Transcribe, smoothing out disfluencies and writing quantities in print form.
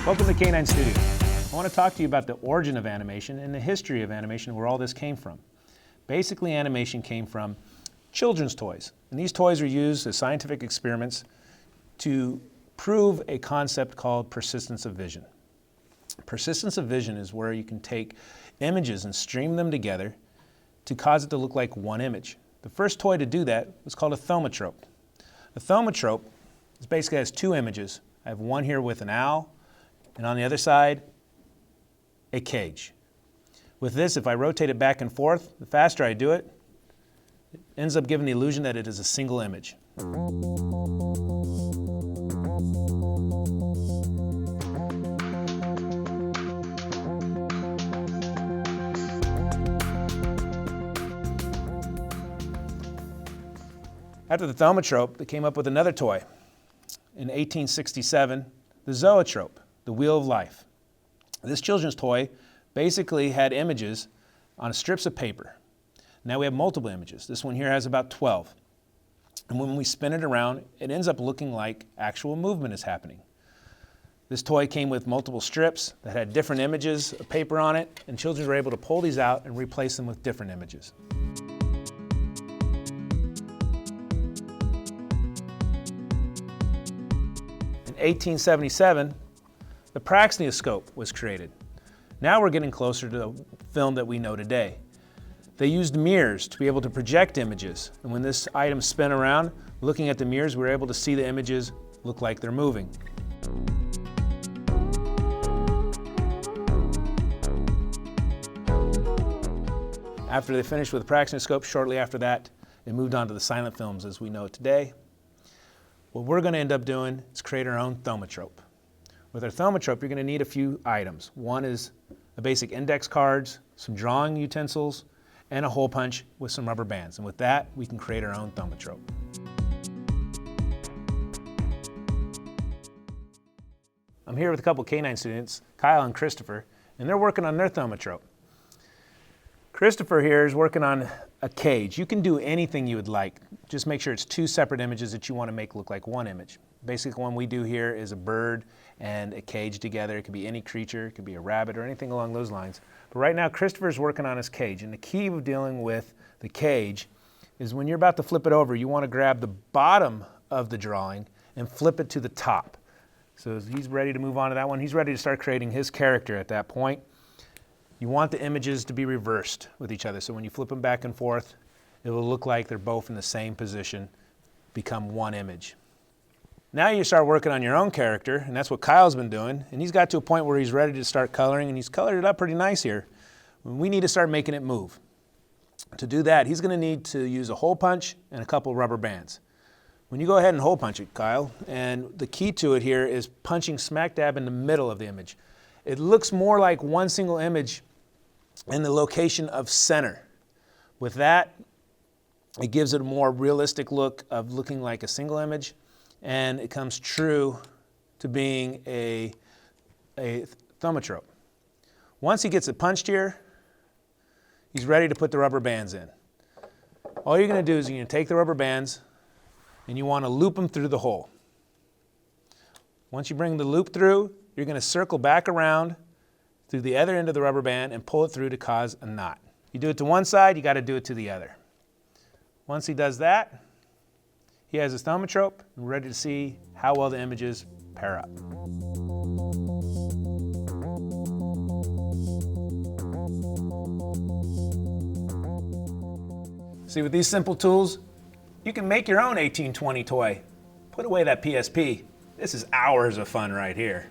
Welcome to K9 Studio. I want to talk to you about the origin of animation and the history of animation, where all this came from. Basically, animation came from children's toys. And these toys are used as scientific experiments to prove a concept called persistence of vision. Persistence of vision is where you can take images and stream them together to cause it to look like one image. The first toy to do that was called a thaumatrope. A thaumatrope basically has two images. I have one here with an owl, and on the other side, a cage. With this, if I rotate it back and forth, the faster I do it, it ends up giving the illusion that it is a single image. After the thaumatrope, they came up with another toy. In 1867, the zoetrope, the wheel of life. This children's toy basically had images on strips of paper. Now we have multiple images. This one here has about 12. And when we spin it around, it ends up looking like actual movement is happening. This toy came with multiple strips that had different images of paper on it, and children were able to pull these out and replace them with different images. In 1877, the praxinoscope was created. Now we're getting closer to the film that we know today. They used mirrors to be able to project images, and when this item spin around, looking at the mirrors, we were able to see the images look like they're moving. After they finished with the praxinoscope, shortly after that, they moved on to the silent films as we know it today. What we're going to end up doing is create our own thaumatrope. With our thaumatrope, you're going to need a few items. One is the basic index cards, some drawing utensils, and a hole punch with some rubber bands. And with that, we can create our own thaumatrope. I'm here with a couple K9 students, Kyle and Christopher, and they're working on their thaumatrope. Christopher here is working on a cage. You can do anything you would like. Just make sure it's two separate images that you want to make look like one image. Basically, one we do here is a bird and a cage together. It could be any creature, it could be a rabbit or anything along those lines. But right now, Christopher's working on his cage, and the key of dealing with the cage is when you're about to flip it over, you want to grab the bottom of the drawing and flip it to the top. So as he's ready to move on to that one, he's ready to start creating his character at that point. You want the images to be reversed with each other, so when you flip them back and forth, it will look like they're both in the same position, become one image. Now you start working on your own character, and that's what Kyle's been doing, and he's got to a point where he's ready to start coloring, and he's colored it up pretty nice here. We need to start making it move. To do that, he's going to need to use a hole punch and a couple rubber bands. When you go ahead and hole punch it, Kyle, and the key to it here is punching smack dab in the middle of the image. It looks more like one single image in the location of center. With that, it gives it a more realistic look of looking like a single image, and it comes true to being a thaumatrope. Once he gets it punched here, he's ready to put the rubber bands in. All you're going to do is you're going to take the rubber bands and you want to loop them through the hole. Once you bring the loop through, you're going to circle back around through the other end of the rubber band and pull it through to cause a knot. You do it to one side, you got to do it to the other. Once he does that, he has his thaumatrope and we're ready to see how well the images pair up. See, with these simple tools, you can make your own 1820 toy. Put away that PSP. This is hours of fun right here.